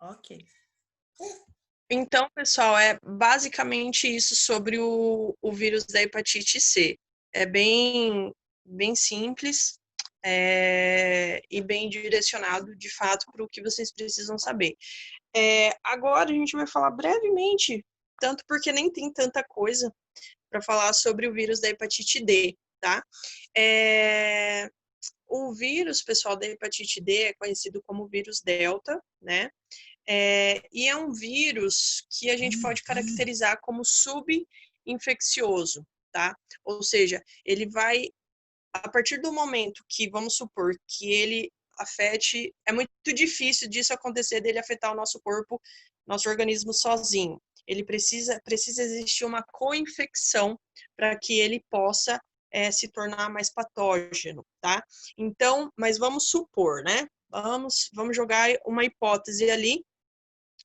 Ok. Então, pessoal, é basicamente isso sobre o vírus da hepatite C. É bem simples e bem direcionado, de fato, para o que vocês precisam saber. Agora a gente vai falar brevemente, tanto porque nem tem tanta coisa para falar sobre o vírus da hepatite D, tá? O vírus, pessoal, da hepatite D é conhecido como vírus Delta, né? E é um vírus que a gente pode caracterizar como subinfeccioso, tá? Ou seja, ele vai, a partir do momento que, vamos supor, que ele afete, é muito difícil disso acontecer, dele afetar o nosso corpo, nosso organismo sozinho. Ele precisa existir uma co-infecção para que ele possa se tornar mais patógeno, tá? Então, mas vamos supor, né? Vamos jogar uma hipótese ali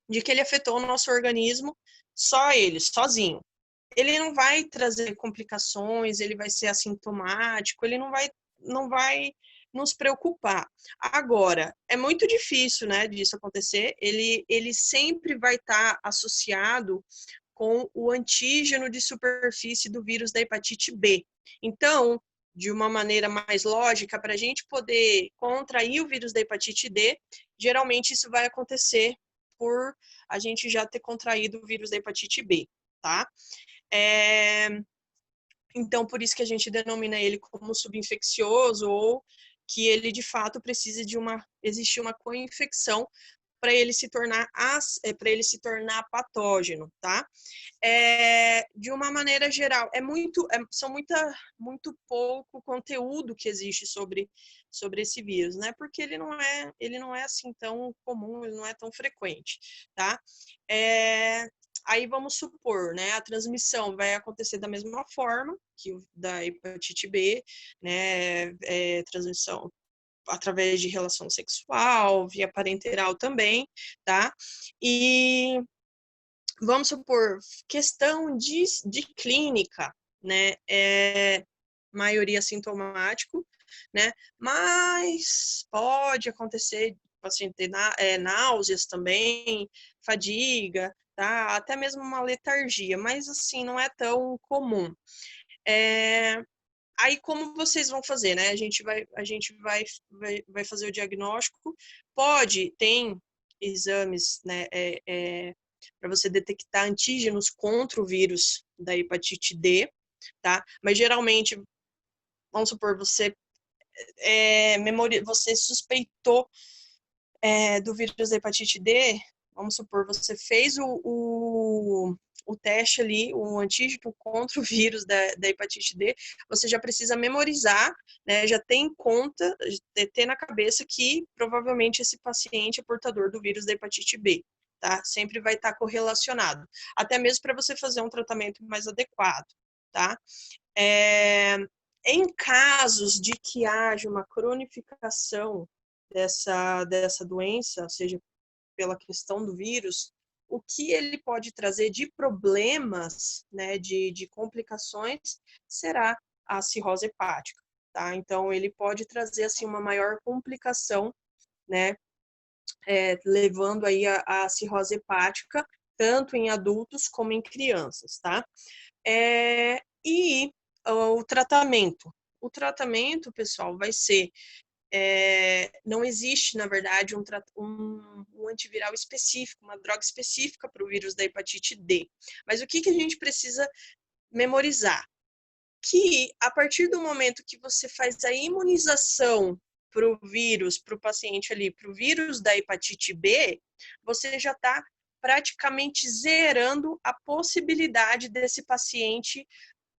de que ele afetou o nosso organismo, só ele, sozinho. Ele não vai trazer complicações, ele vai ser assintomático, ele não vai nos preocupar. Agora, é muito difícil, né, disso acontecer, ele sempre vai estar associado com o antígeno de superfície do vírus da hepatite B. Então, de uma maneira mais lógica, para a gente poder contrair o vírus da hepatite D, geralmente isso vai acontecer por a gente já ter contraído o vírus da hepatite B, tá? Então, por isso que a gente denomina ele como subinfeccioso ou que ele, de fato, precisa de existir uma co-infecção para ele se tornar patógeno, tá? De uma maneira geral, muito pouco conteúdo que existe sobre esse vírus, né? Porque ele não é assim tão comum, ele não é tão frequente, tá? Aí vamos supor, né? A transmissão vai acontecer da mesma forma que o da hepatite B, né? Transmissão através de relação sexual, via parenteral também, tá? E vamos supor, questão de clínica, né? Maioria sintomático, né? Mas pode acontecer o paciente ter náuseas também, fadiga, tá? Até mesmo uma letargia, mas assim, não é tão comum. Aí como vocês vão fazer, né? A gente vai fazer o diagnóstico. Tem exames, né? Para você detectar antígenos contra o vírus da hepatite D, tá? Mas geralmente, vamos supor, você suspeitou do vírus da hepatite D, vamos supor, você fez o teste ali, o antígeno contra o vírus da hepatite D, você já precisa memorizar, né, já ter em conta, ter na cabeça que provavelmente esse paciente é portador do vírus da hepatite B, tá? Sempre vai estar correlacionado, até mesmo para você fazer um tratamento mais adequado, tá? Em casos de que haja uma cronificação dessa doença, ou seja, pela questão do vírus, o que ele pode trazer de problemas, né, de complicações, será a cirrose hepática, tá? Então, ele pode trazer, assim, uma maior complicação, né, levando aí a cirrose hepática, tanto em adultos como em crianças, tá? E o tratamento. O tratamento, pessoal, vai ser não existe, na verdade, um antiviral específico, uma droga específica para o vírus da hepatite D. Mas o que a gente precisa memorizar? Que a partir do momento que você faz a imunização para o vírus, para o paciente ali, para o vírus da hepatite B, você já está praticamente zerando a possibilidade desse paciente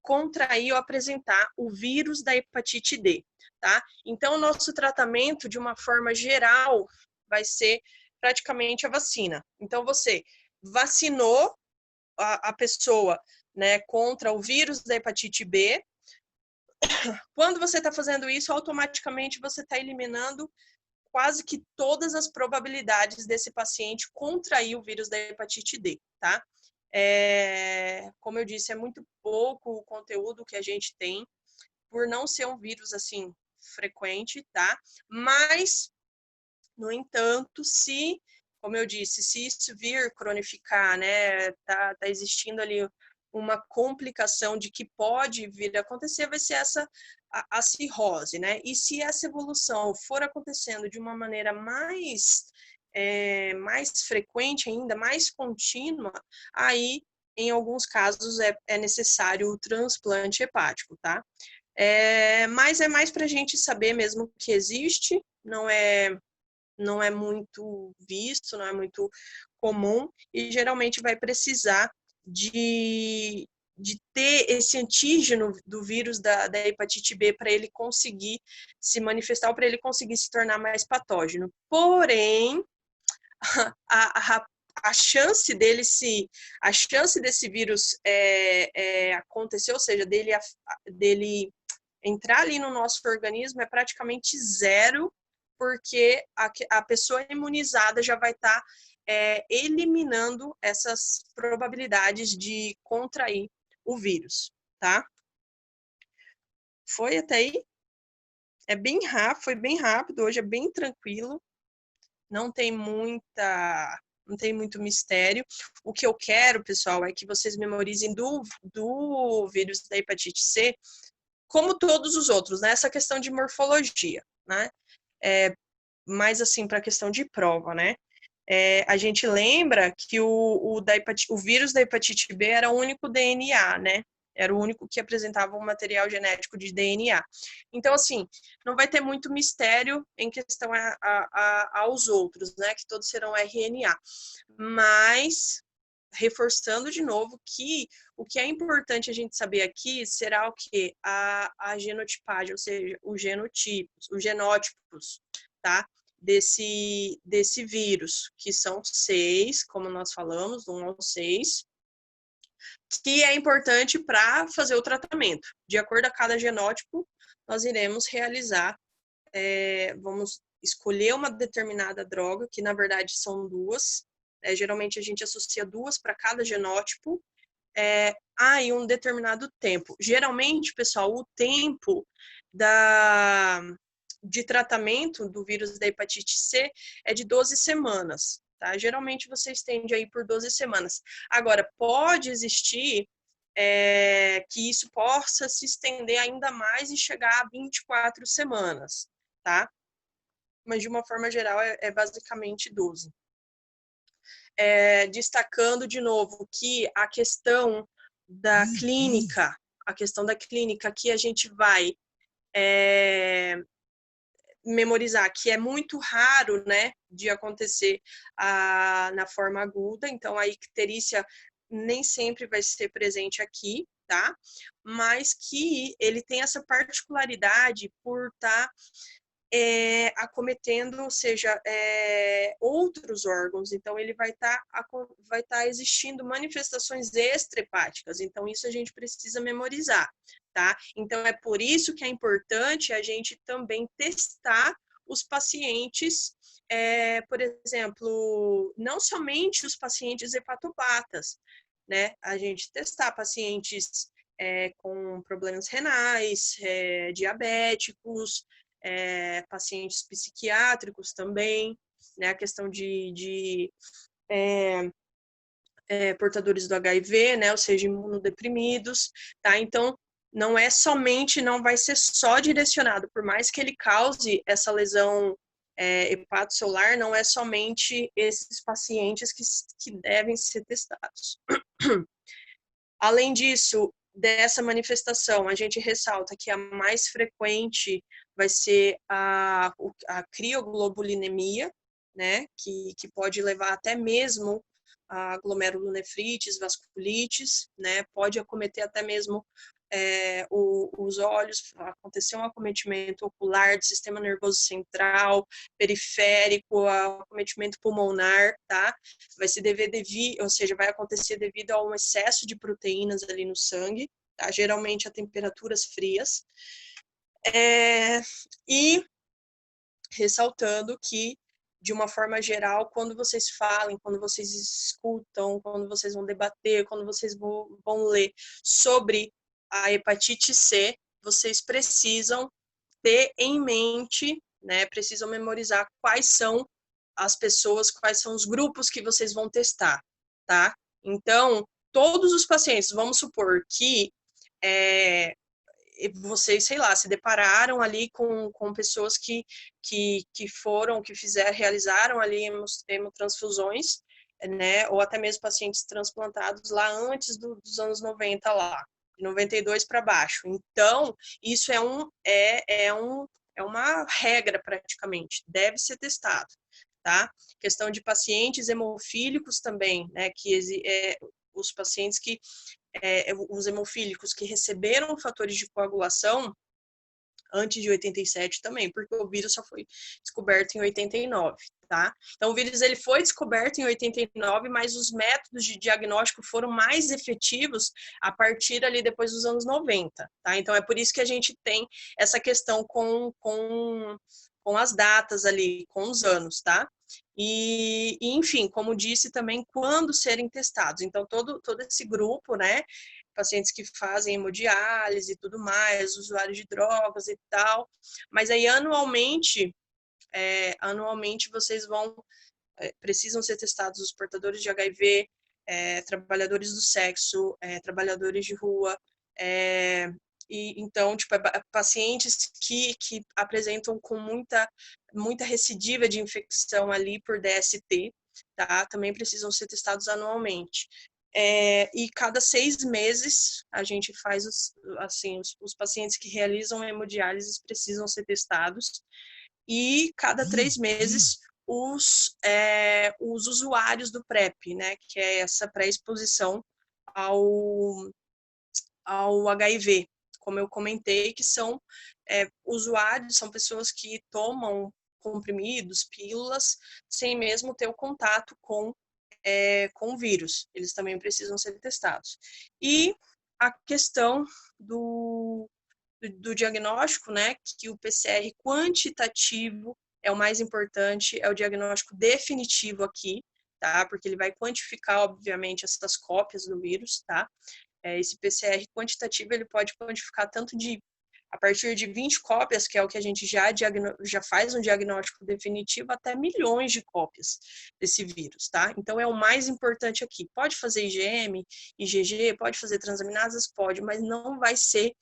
contrair ou apresentar o vírus da hepatite D, tá? Então, o nosso tratamento, de uma forma geral, vai ser praticamente a vacina. Então, você vacinou a pessoa, né, contra o vírus da hepatite B. Quando você está fazendo isso, automaticamente você está eliminando quase que todas as probabilidades desse paciente contrair o vírus da hepatite D, tá? Como eu disse, é muito pouco o conteúdo que a gente tem, por não ser um vírus, assim, frequente, tá? Mas, no entanto, se como eu disse, se isso vir cronificar, né, tá existindo ali uma complicação de que pode vir a acontecer, vai ser a cirrose, né? E se essa evolução for acontecendo de uma maneira mais frequente ainda, mais contínua, aí, em alguns casos, é necessário o transplante hepático, tá? Mas é mais para a gente saber mesmo que existe, não é muito visto, não é muito comum, e geralmente vai precisar de ter esse antígeno do vírus da hepatite B para ele conseguir se manifestar ou para ele conseguir se tornar mais patógeno. Porém, a, a chance desse vírus acontecer, ou seja, dele entrar ali no nosso organismo é praticamente zero, porque a pessoa imunizada já vai estar eliminando essas probabilidades de contrair o vírus, tá? Foi até aí? É bem rápido, foi bem rápido, hoje é bem tranquilo, não tem muito mistério. O que eu quero, pessoal, é que vocês memorizem do vírus da hepatite C, como todos os outros, né? Essa questão de morfologia, né? Mais assim, para a questão de prova, né? A gente lembra que o vírus da hepatite B era o único DNA, né? Era o único que apresentava um material genético de DNA. Então, assim, não vai ter muito mistério em questão aos outros, né? Que todos serão RNA. Mas, reforçando de novo que o que é importante a gente saber aqui será o quê? A genotipagem, ou seja, os genótipos, tá? Desse vírus, que são 6, como nós falamos, do 1 ao 6, que é importante para fazer o tratamento. De acordo a cada genótipo, nós iremos realizar, vamos escolher uma determinada droga, que na verdade são 2, geralmente a gente associa 2 para cada genótipo, e um determinado tempo. Geralmente, pessoal, o tempo de tratamento do vírus da hepatite C é de 12 semanas, tá? Geralmente você estende aí por 12 semanas. Agora, pode existir que isso possa se estender ainda mais e chegar a 24 semanas, tá? Mas de uma forma geral é basicamente 12. Destacando de novo que a questão da clínica, que a gente vai memorizar, que é muito raro, né, de acontecer na forma aguda, então a icterícia nem sempre vai ser presente aqui, tá? Mas que ele tem essa particularidade por estar acometendo, ou seja, outros órgãos, então ele vai estar existindo manifestações extrahepáticas, então isso a gente precisa memorizar, tá? Então é por isso que é importante a gente também testar os pacientes, por exemplo, não somente os pacientes hepatopatas, né? A gente testar pacientes com problemas renais, diabéticos, pacientes psiquiátricos também, né, a questão de portadores do HIV, né, ou seja, imunodeprimidos, tá? Então, não vai ser só direcionado, por mais que ele cause essa lesão hepatocelular, não é somente esses pacientes que devem ser testados. Além disso, dessa manifestação, a gente ressalta que a mais frequente vai ser a crioglobulinemia, né, que pode levar até mesmo a glomerulonefrites, vasculites, né, pode acometer até mesmo os olhos, acontecer um acometimento ocular do sistema nervoso central, periférico, acometimento pulmonar, tá? Vai se ou seja, vai acontecer devido a um excesso de proteínas ali no sangue, tá? Geralmente a temperaturas frias. E ressaltando que, de uma forma geral, quando vocês falam, quando vocês escutam, quando vocês vão debater, quando vocês vão ler sobre a hepatite C, vocês precisam ter em mente, né, precisam memorizar quais são as pessoas, quais são os grupos que vocês vão testar, tá? Então, todos os pacientes, vamos supor que vocês, sei lá, se depararam ali com pessoas que realizaram ali hemotransfusões, né, ou até mesmo pacientes transplantados lá antes dos anos 90 lá, de 92 para baixo. Então, isso é uma regra praticamente, deve ser testado, tá? Questão de pacientes hemofílicos também, né, os pacientes que os hemofílicos que receberam fatores de coagulação antes de 87 também, porque o vírus só foi descoberto em 89, tá? Então, o vírus ele foi descoberto em 89, mas os métodos de diagnóstico foram mais efetivos a partir ali depois dos anos 90, tá? Então, é por isso que a gente tem essa questão com as datas ali, com os anos, tá? Enfim, como disse também, quando serem testados. Então, todo esse grupo, né, pacientes que fazem hemodiálise e tudo mais, usuários de drogas e tal, mas aí anualmente vocês precisam ser testados os portadores de HIV, trabalhadores do sexo, trabalhadores de rua, e então, tipo, pacientes que apresentam com muita recidiva de infecção ali por DST, tá? Também precisam ser testados anualmente. E cada 6 meses a gente faz os pacientes que realizam hemodiálise precisam ser testados, e cada 3 meses os usuários do PrEP, né, que é essa pré-exposição ao HIV, como eu comentei, que são usuários, são pessoas que tomam comprimidos, pílulas, sem mesmo ter o contato com o vírus. Eles também precisam ser testados. E a questão do diagnóstico, né, que o PCR quantitativo é o mais importante, é o diagnóstico definitivo aqui, tá? Porque ele vai quantificar, obviamente, essas cópias do vírus, tá? Esse PCR quantitativo, ele pode quantificar tanto a partir de 20 cópias, que é o que a gente já faz um diagnóstico definitivo, até milhões de cópias desse vírus, tá? Então, é o mais importante aqui. Pode fazer IgM, IgG, pode fazer transaminasas? Pode, mas não vai ser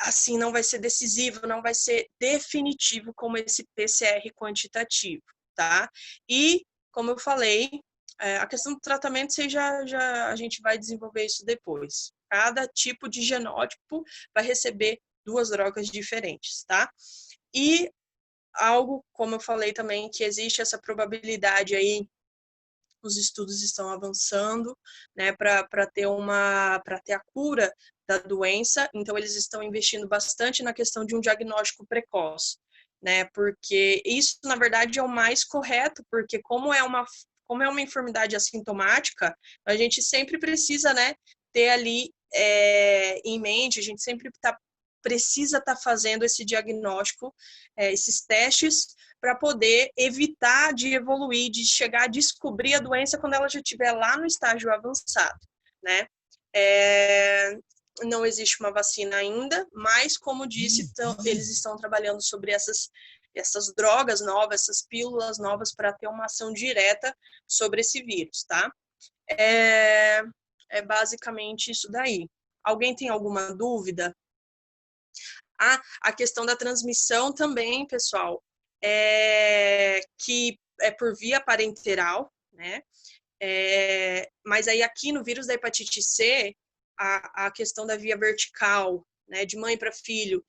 assim, não vai ser decisivo, não vai ser definitivo como esse PCR quantitativo, tá? E, como eu falei, a questão do tratamento, a gente vai desenvolver isso depois. Cada tipo de genótipo vai receber 2 drogas diferentes, tá? E algo, como eu falei também, que existe essa probabilidade aí, os estudos estão avançando, né, para ter a cura da doença, então eles estão investindo bastante na questão de um diagnóstico precoce, né, porque isso, na verdade, é o mais correto, porque como é uma enfermidade assintomática, a gente sempre precisa, né, ter ali em mente, a gente sempre precisa estar fazendo esse diagnóstico, esses testes, para poder evitar de evoluir, de chegar a descobrir a doença quando ela já estiver lá no estágio avançado, né? Não existe uma vacina ainda, mas, como disse, eles estão trabalhando sobre essas drogas novas, essas pílulas novas, para ter uma ação direta sobre esse vírus, tá? É basicamente isso daí. Alguém tem alguma dúvida? A questão da transmissão também, pessoal, que é por via parenteral, né? Mas aí aqui no vírus da hepatite C, a questão da via vertical, né, de mãe para filho,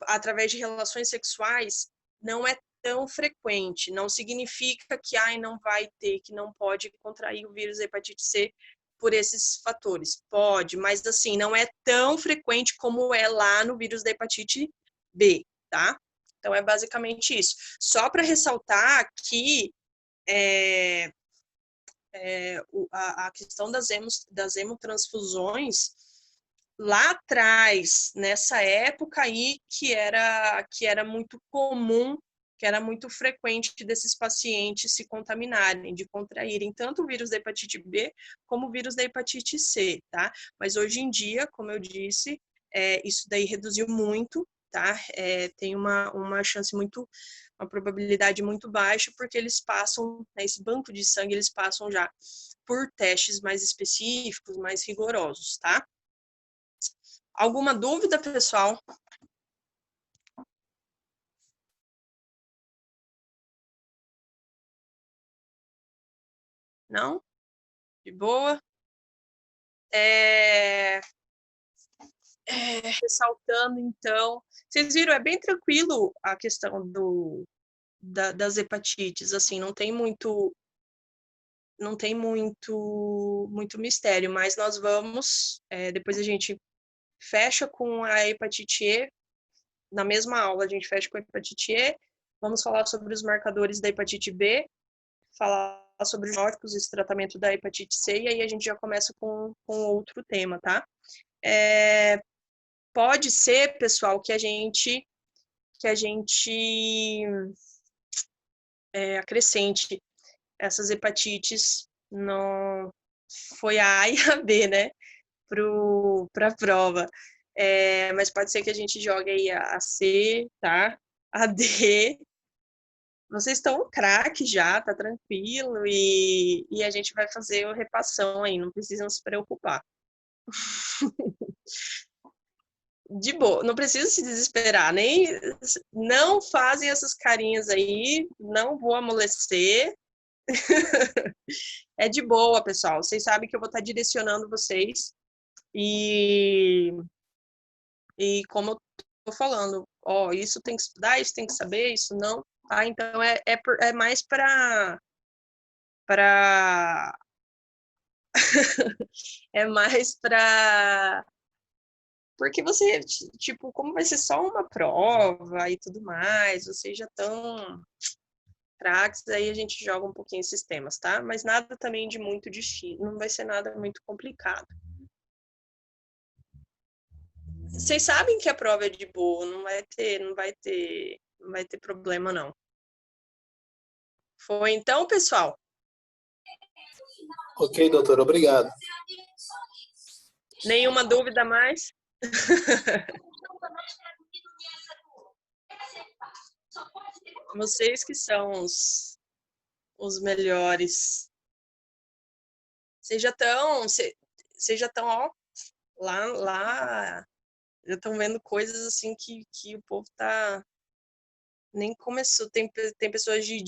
através de relações sexuais, não é tão frequente. Não significa que não vai ter, que não pode contrair o vírus da hepatite C por esses fatores. Pode, mas assim, não é tão frequente como é lá no vírus da hepatite B, tá? Então, é basicamente isso. Só para ressaltar que a questão das hemotransfusões, lá atrás, nessa época aí, que era muito comum, que era muito frequente desses pacientes se contaminarem, de contraírem tanto o vírus da hepatite B como o vírus da hepatite C, tá? Mas hoje em dia, como eu disse, isso daí reduziu muito, tá? Tem uma chance uma probabilidade muito baixa, porque eles passam, né, esse banco de sangue, eles passam já por testes mais específicos, mais rigorosos, tá? Alguma dúvida, pessoal? Não? De boa? Ressaltando, então, vocês viram, é bem tranquilo a questão das hepatites, assim, não tem muito mistério, mas nós vamos, depois a gente fecha com a hepatite E, na mesma aula a gente fecha com a hepatite E, vamos falar sobre os marcadores da hepatite B, falar sobre os diagnósticos, esse tratamento da hepatite C, e aí a gente já começa com outro tema, tá? Pode ser, pessoal, que a gente acrescente essas hepatites, não foi a A e a B, né, para a prova. Mas pode ser que a gente jogue aí a C, tá? A D. Vocês estão um craque já, tá tranquilo, e a gente vai fazer a repassão aí, não precisam se preocupar. De boa, não precisa se desesperar, nem não fazem essas carinhas aí, não vou amolecer. É de boa, pessoal. Vocês sabem que eu vou estar direcionando vocês e como eu tô falando, ó, isso tem que estudar, isso tem que saber, isso não, tá? Então é mais para é mais para porque você, tipo, como vai ser só uma prova e tudo mais, vocês já estão craques, aí a gente joga um pouquinho esses temas, tá? Mas nada também de muito difícil, não vai ser nada muito complicado. Vocês sabem que a prova é de boa, não vai ter problema não. Foi então, pessoal? Ok, doutor, obrigado. Nenhuma dúvida mais? Vocês que são os melhores. Vocês já estão, ó, lá, já estão vendo coisas assim que o povo tá nem começou. Tem pessoas de